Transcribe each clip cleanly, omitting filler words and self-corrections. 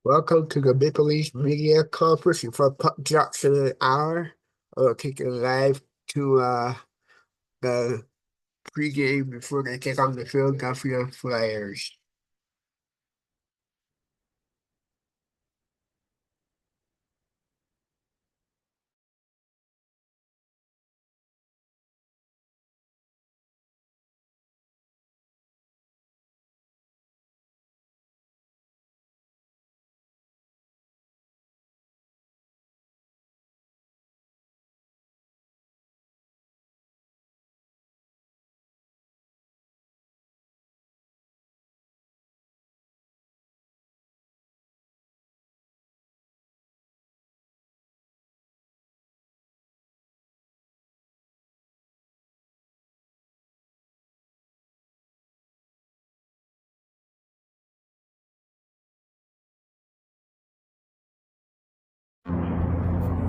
Welcome to the Maple Leafs Media Conference for Puck Drops in an hour. I'll take you live to the pregame before they take on the Philadelphia Flyers.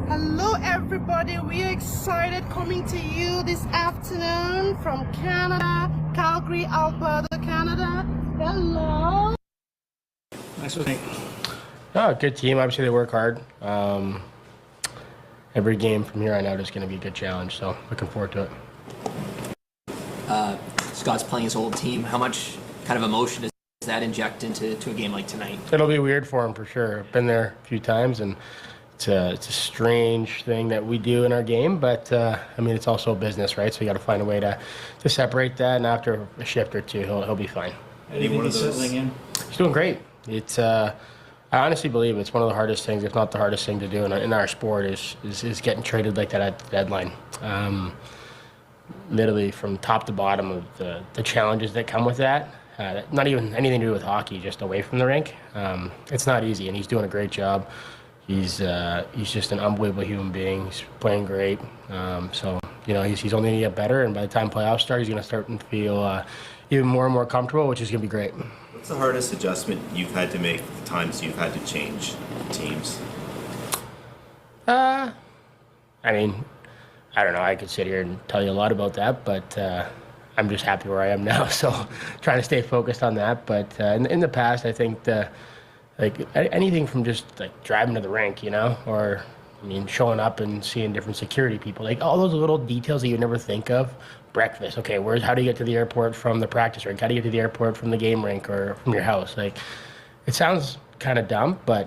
Hello everybody, we are excited coming to you this afternoon from Canada, Calgary, Alberta, Canada. Hello. Nice to meet. Oh, good team. Obviously, they work hard. Every game from here on out is going to be a good challenge, so looking forward to it. Scott's playing his old team. How much kind of emotion does that inject into a game like tonight? It'll be weird for him for sure. I've been there a few times, and it's a strange thing that we do in our game, but I mean, it's also business, right? So you got to find a way to separate that, and after a shift or two, he'll be fine. Anyone of those settling in? He's doing great. It's I honestly believe it's one of the hardest things, if not the hardest thing to do in our sport, is getting traded like that at the deadline. Literally from top to bottom of the challenges that come with that. Not even anything to do with hockey, just away from the rink. It's not easy, and he's doing a great job. He's just an unbelievable human being. He's playing great. So you know he's only going to get better, and by the time playoffs start, he's going to start to feel even more and more comfortable, which is going to be great. What's the hardest adjustment you've had to make, the times you've had to change teams? I mean, I don't know. I could sit here and tell you a lot about that, but I'm just happy where I am now. So trying to stay focused on that. But in the past, I think anything from just like driving to the rink, you know, or I mean, showing up and seeing different security people, like all those little details that you never think of. Breakfast, okay, how do you get to the airport from the practice rink? How do you get to the airport from the game rink or from your house? Like, it sounds kind of dumb, but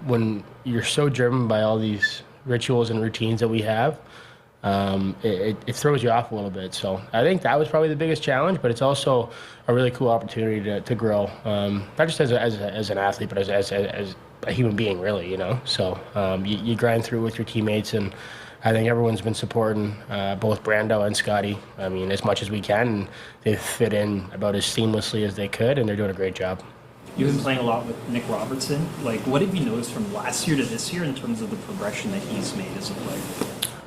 when you're so driven by all these rituals and routines that we have, it throws you off a little bit. So I think that was probably the biggest challenge, but it's also a really cool opportunity to grow, not just as an athlete, but as a human being, really, you know. So you grind through with your teammates, and I think everyone's been supporting both Brando and Scotty, I mean, as much as we can, and they've fit in about as seamlessly as they could, and they're doing a great job. You've been playing a lot with Nick Robertson. Like, what have you noticed from last year to this year in terms of the progression that he's made as a player?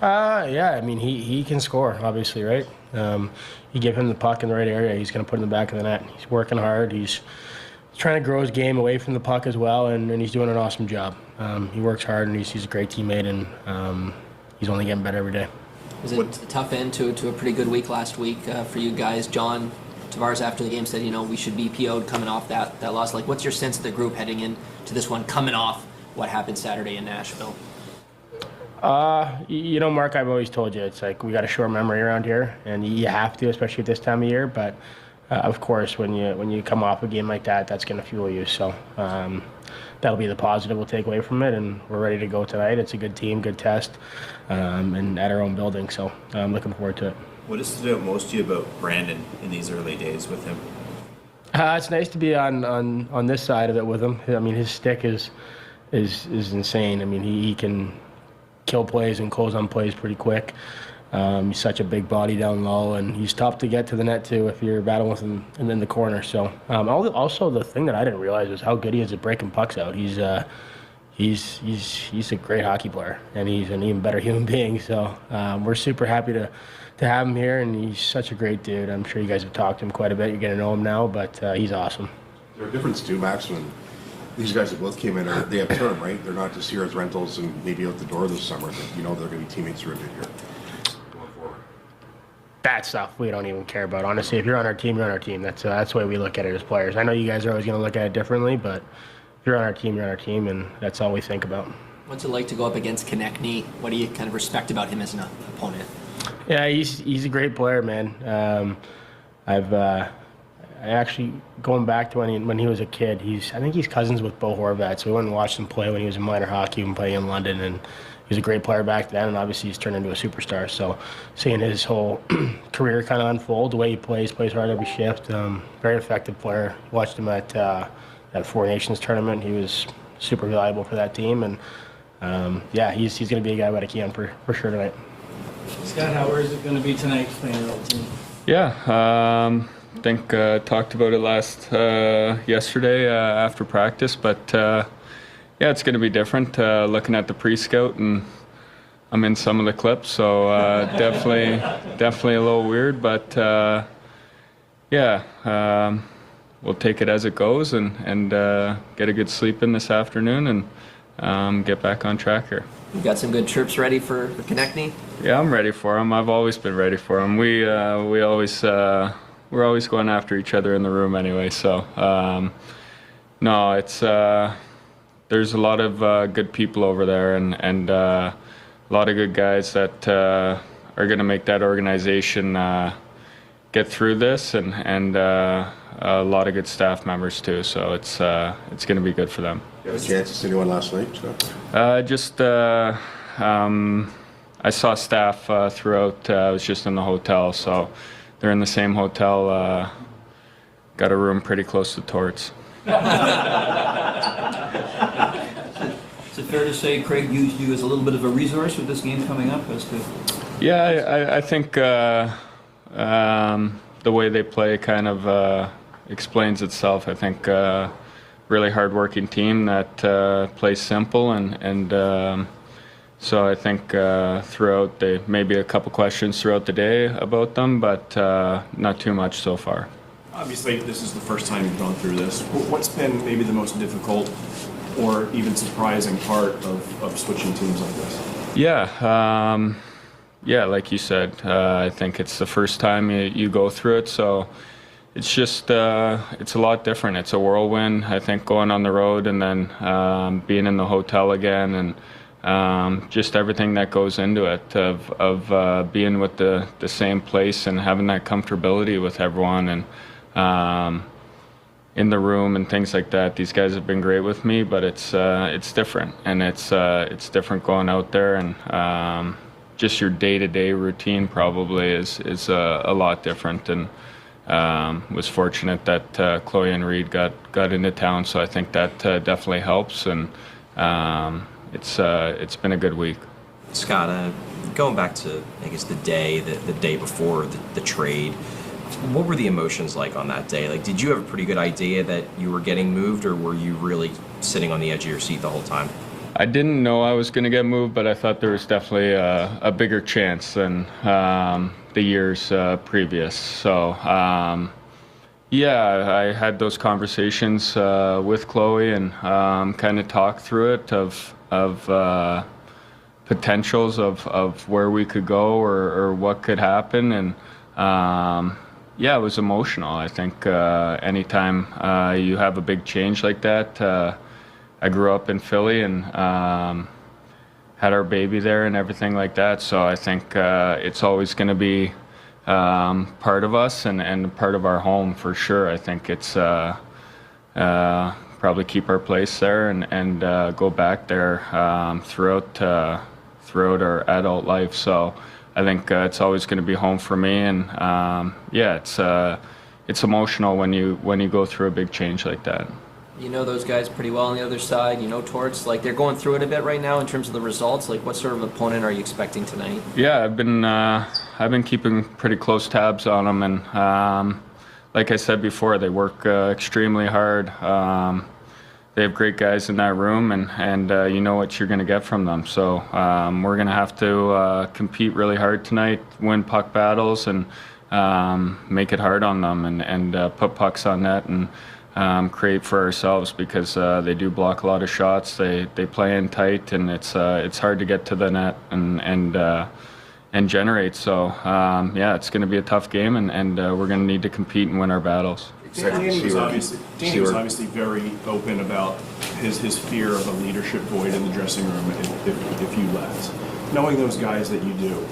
Yeah, I mean, he can score, obviously, right? You give him the puck in the right area, he's going to put it in the back of the net. He's working hard. He's trying to grow his game away from the puck as well, and he's doing an awesome job. He works hard, and he's a great teammate, and he's only getting better every day. Was it a tough end to a pretty good week last week for you guys? John Tavares after the game said, you know, we should be PO'd coming off that loss. Like, what's your sense of the group heading into this one, coming off what happened Saturday in Nashville? You know, Mark, I've always told you, it's like we got a short memory around here, and you have to, especially at this time of year. But of course, when you come off a game like that, that's going to fuel you. So that'll be the positive we'll take away from it, and we're ready to go tonight. It's a good team, good test, and at our own building. So I'm looking forward to it. What has stood out most to you about Brandon in these early days with him? It's nice to be on this side of it with him. I mean, his stick is insane. I mean, he can kill plays and close on plays pretty quick. He's such a big body down low, and he's tough to get to the net too if you're battling with him and in the corner. So also the thing that I didn't realize was how good he is at breaking pucks out. He's a great hockey player, and he's an even better human being. So we're super happy to have him here, and he's such a great dude. I'm sure you guys have talked to him quite a bit. You're getting to know him now, but he's awesome. There's a difference too, Max, when these guys that both came in, they have term, right? They're not just here as rentals and maybe out the door this summer, but you know they're going to be teammates for a bit here going forward. That stuff we don't even care about. Honestly, if you're on our team, you're on our team. That's the way we look at it as players. I know you guys are always going to look at it differently, but you're on our team, and that's all we think about. What's it like to go up against Konechny? What do you kind of respect about him as an opponent? Yeah, he's a great player, man. I actually, going back to when he was a kid, I think he's cousins with Bo Horvat, so we went and watched him play when he was in minor hockey and playing in London, and he was a great player back then, and obviously he's turned into a superstar. So seeing his whole career kind of unfold, the way he plays hard every shift, very effective player. Watched him at that Four Nations tournament. He was super valuable for that team, and he's going to be a guy to key on for sure tonight. Scott, how is it going to be tonight playing your old team? Yeah, I think talked about it yesterday after practice, but it's going to be different. Looking at the pre-scout, and I'm in some of the clips, so definitely a little weird, but we'll take it as it goes and get a good sleep in this afternoon and get back on track here. You got some good chirps ready for Konechny? Yeah, I'm ready for him. I've always been ready for him. We're always going after each other in the room anyway. So it's there's a lot of good people over there and a lot of good guys that are going to make that organization get through this and a lot of good staff members too. So it's going to be good for them. You have a chance to see anyone last night, Scott? I saw staff throughout. I was just in the hotel, so they're in the same hotel. Got a room pretty close to Torts. Is it fair to say Craig used you as a little bit of a resource with this game coming up? Yeah, I think the way they play kind of explains itself. I think really hardworking team that plays simple and so I think throughout maybe a couple questions throughout the day about them, but not too much so far. Obviously, this is the first time you've gone through this. What's been maybe the most difficult or even surprising part of switching teams like this? Yeah, like you said, I think it's the first time you go through it, so it's just it's a lot different. It's a whirlwind. I think going on the road and then being in the hotel again and just everything that goes into it of being with the same place and having that comfortability with everyone and in the room and things like that. These guys have been great with me, but it's different, and it's different going out there and just your day-to-day routine probably is a lot different. And was fortunate that Chloe and Reed got into town, so I think that definitely helps. And it's been a good week. Scott, going back to I guess the day before the trade, what were the emotions like on that day? Like, did you have a pretty good idea that you were getting moved, or were you really sitting on the edge of your seat the whole time? I didn't know I was going to get moved, but I thought there was definitely a bigger chance than the years previous. So, I had those conversations with Chloe and kind of talked through it of potentials of where we could go or what could happen. And it was emotional. I think anytime you have a big change like that, I grew up in Philly and had our baby there and everything like that. So I think it's always going to be part of us and part of our home for sure. I think it's probably keep our place there and go back there throughout our adult life. So I think it's always going to be home for me. And it's emotional when you go through a big change like that. You know those guys pretty well on the other side. You know Torts, like they're going through it a bit right now in terms of the results. Like, what sort of opponent are you expecting tonight? Yeah, I've been keeping pretty close tabs on them, and like I said before, they work extremely hard. They have great guys in that room, and you know what you're going to get from them. So we're going to have to compete really hard tonight, win puck battles, and make it hard on them, and put pucks on net and create for ourselves, because they do block a lot of shots. They play in tight, and it's hard to get to the net and generate. So it's going to be a tough game, and we're going to need to compete and win our battles. Danny was obviously very open about his fear of a leadership void in the dressing room if you left. Knowing those guys that you do,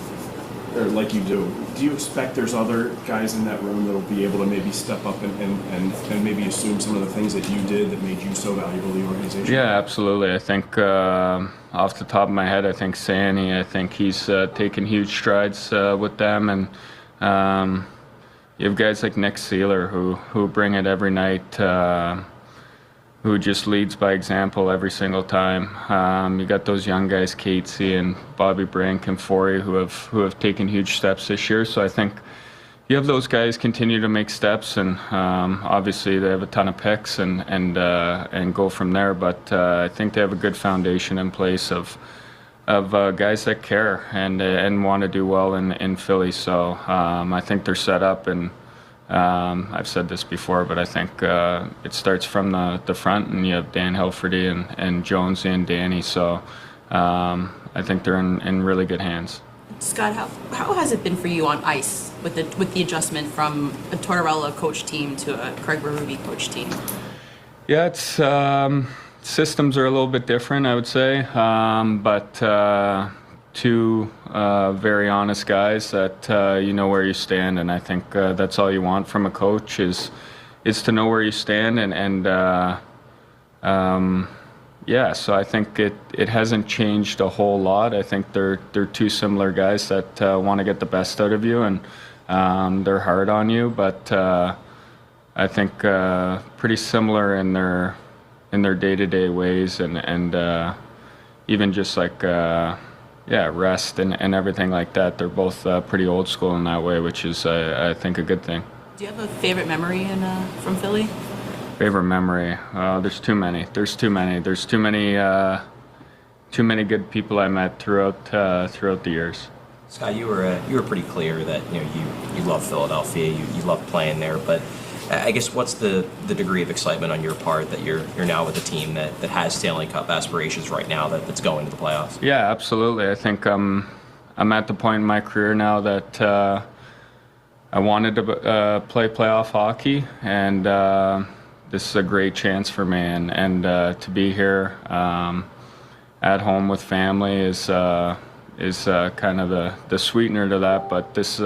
or like you do you expect there's other guys in that room that'll be able to maybe step up and maybe assume some of the things that you did that made you so valuable to the organization? Yeah, absolutely. I think off the top of my head, I think Sanny, I think he's taken huge strides with them, and you have guys like Nick Seeler who bring it every night, who just leads by example every single time. You got those young guys, Catesy and Bobby Brink and Forey, who have taken huge steps this year. So I think you have those guys continue to make steps, and obviously they have a ton of picks and go from there. But I think they have a good foundation in place of guys that care and want to do well in Philly. So I think they're set up, and I've said this before, but I think it starts from the front, and you have Dan Hilferty and Jonesy and Danny. So I think they're in really good hands. Scott, how has it been for you on ice with the adjustment from a Tortorella coach team to a Craig Berube coach team? Yeah, it's systems are a little bit different, I would say, but two very honest guys that you know where you stand, and I think that's all you want from a coach is to know where you stand, and yeah, so I think it hasn't changed a whole lot. I think they're two similar guys that want to get the best out of you, and they're hard on you, but I think pretty similar in their day-to-day ways, and even just like rest and everything like that. They're both pretty old school in that way, which is I think a good thing. Do you have a favorite memory from Philly? Favorite memory? There's too many. There's too many good people I met throughout the years. Scott, you were pretty clear that you love Philadelphia, you love playing there, but I guess what's the degree of excitement on your part that you're now with a team that has Stanley Cup aspirations right now that's going to the playoffs? Yeah, absolutely. I think I'm at the point in my career now that I wanted to play playoff hockey, and this is a great chance for me, and to be here at home with family is kind of the sweetener to that. But this is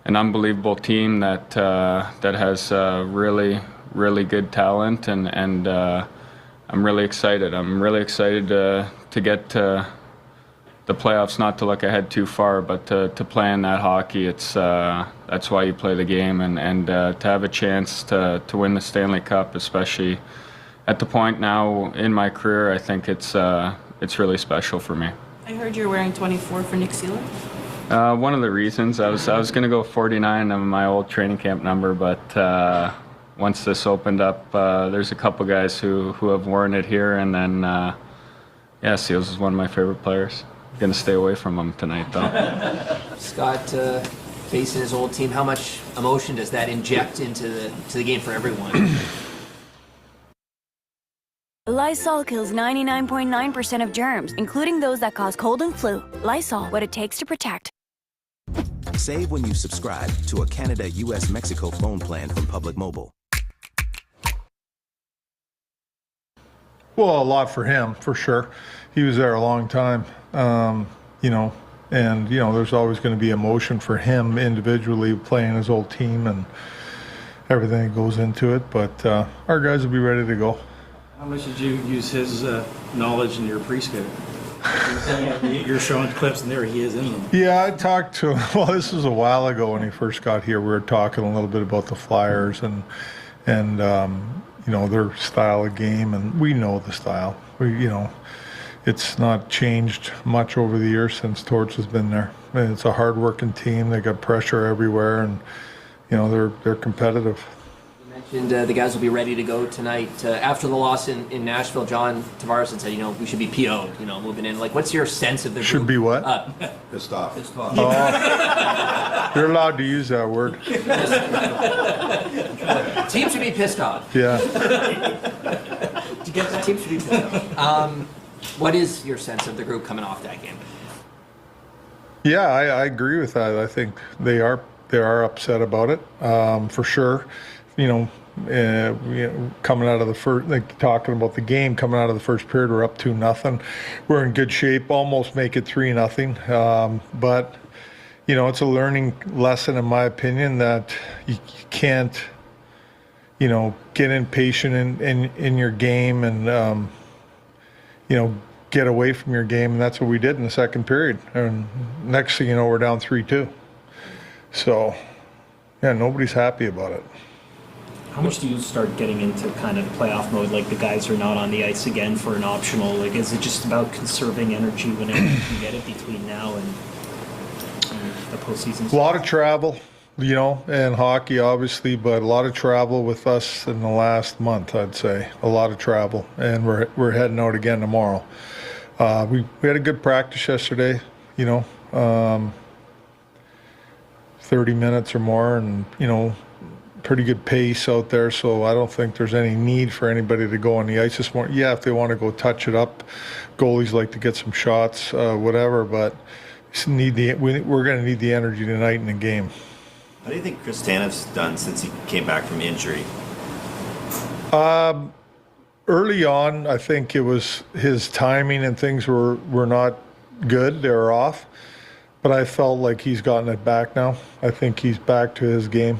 an unbelievable team that has really good talent, and I'm really excited. I'm really excited to get to the playoffs, not to look ahead too far, but to play in that hockey. It's that's why you play the game, and to have a chance to win the Stanley Cup, especially at the point now in my career, I think it's really special for me. I heard you're wearing 24 for Nick Seeler. One of the reasons I was going to go 49 on my old training camp number, but once this opened up, there's a couple guys who have worn it here, and then Seals is one of my favorite players. Going to stay away from him tonight, though. Scott, facing his old team, how much emotion does that inject into the game for everyone? Lysol kills 99.9% of germs, including those that cause cold and flu. Lysol, what it takes to protect. Save when you subscribe to a Canada-US-Mexico phone plan from Public Mobile. Well, a lot for him, for sure. He was there a long time, and there's always going to be emotion for him individually playing his old team and everything that goes into it. But our guys will be ready to go. How much did you use his knowledge in your pre-skate? You're showing clips, and there he is in them. Yeah, I talked to him. Well, this was a while ago when he first got here. We were talking a little bit about the Flyers and their style of game, and we know the style. It's not changed much over the years since Torch has been there. And it's a hard-working team. They got pressure everywhere, and they're competitive. You mentioned the guys will be ready to go tonight. After the loss in Nashville, John Tavares had said, we should be PO'd, moving in. Like, what's your sense of the group? Should be what? Pissed off. Pissed off. Oh, you're allowed to use that word. Team should be pissed off. Yeah. To get the team should be pissed off. What is your sense of the group coming off that game? Yeah, I agree with that. I think they are upset about it, for sure. coming out of the first, like talking about the game, coming out of the first period, we're up 2-0. We're in good shape, almost make it 3-0. But, it's a learning lesson, in my opinion, that you can't, get impatient in your game and, get away from your game. And that's what we did in the second period. And next thing you know, we're down 3-2. So, yeah, nobody's happy about it. How much do you start getting into kind of playoff mode, like the guys are not on the ice again for an optional? Like, is it just about conserving energy whenever you can get it between now and the postseason? A lot of travel, and hockey, obviously, but a lot of travel with us in the last month, I'd say. A lot of travel, and we're heading out again tomorrow. We had a good practice yesterday, 30 minutes or more, and, pretty good pace out there, so I don't think there's any need for anybody to go on the ice this morning. Yeah, if they want to go touch it up, goalies like to get some shots, whatever, but we're going to need the energy tonight in the game. How do you think Chris Tanev's done since he came back from injury? Early on, I think it was his timing and things were not good. They were off. But I felt like he's gotten it back now. I think he's back to his game.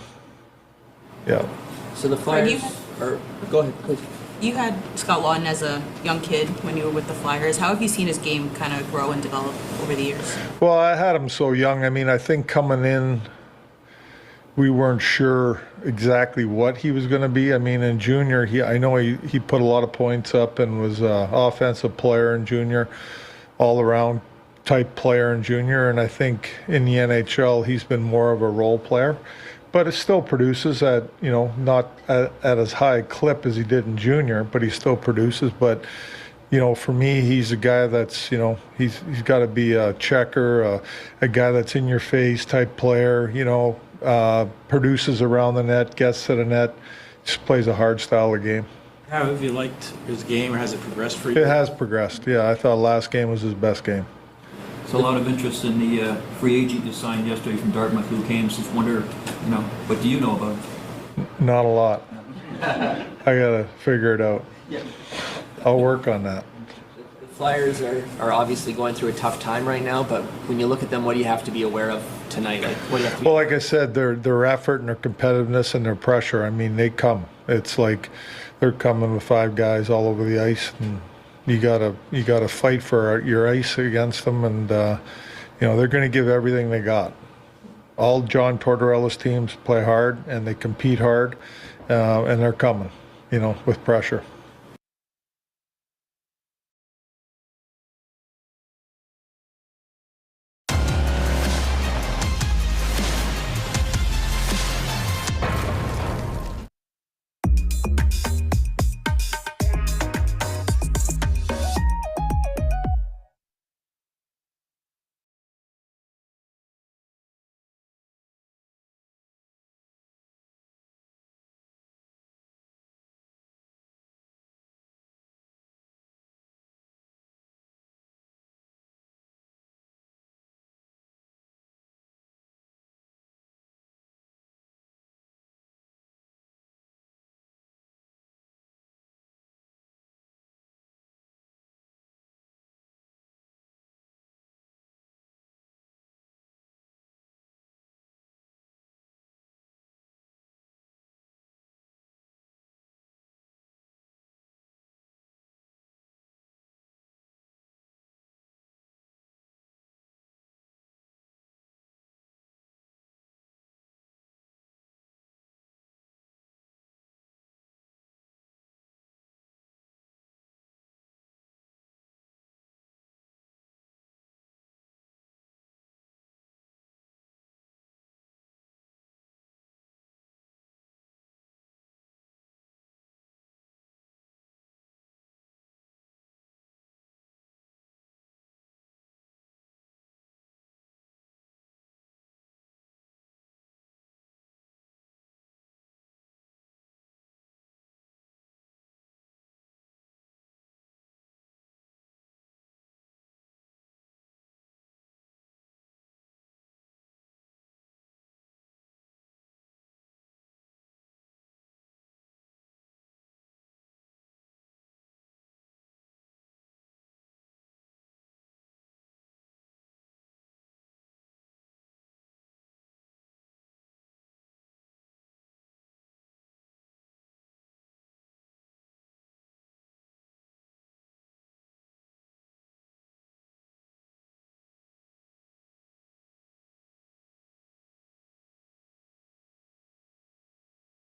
Yeah. So the Flyers go ahead, please. You had Scott Lawton as a young kid when you were with the Flyers. How have you seen his game kind of grow and develop over the years? Well, I had him so young. I mean, I think coming in, we weren't sure exactly what he was going to be. I mean, in junior, I know he put a lot of points up and was an offensive player in junior, all-around type player in junior. And I think in the NHL, he's been more of a role player. But it still produces at, not at as high a clip as he did in junior, but he still produces. But, for me, he's a guy that's, he's got to be a checker, a guy that's in your face type player, produces around the net, gets to the net, just plays a hard style of game. How have you liked his game, or has it progressed for you? It has progressed, yeah. I thought last game was his best game. So a lot of interest in the free agent you signed yesterday from Dartmouth, Luke Hames. Just wonder, what do you know about him? Not a lot. I gotta figure it out. I'll work on that. The Flyers are obviously going through a tough time right now, but when you look at them, what do you have to be aware of tonight? Like, what do you have to be Well, like I said, their effort and their competitiveness and their pressure, I mean, they come. It's like they're coming with 5 guys all over the ice, and you gotta fight for your ice against them, and they're going to give everything they got. All John Tortorella's teams play hard and they compete hard, and they're coming, with pressure.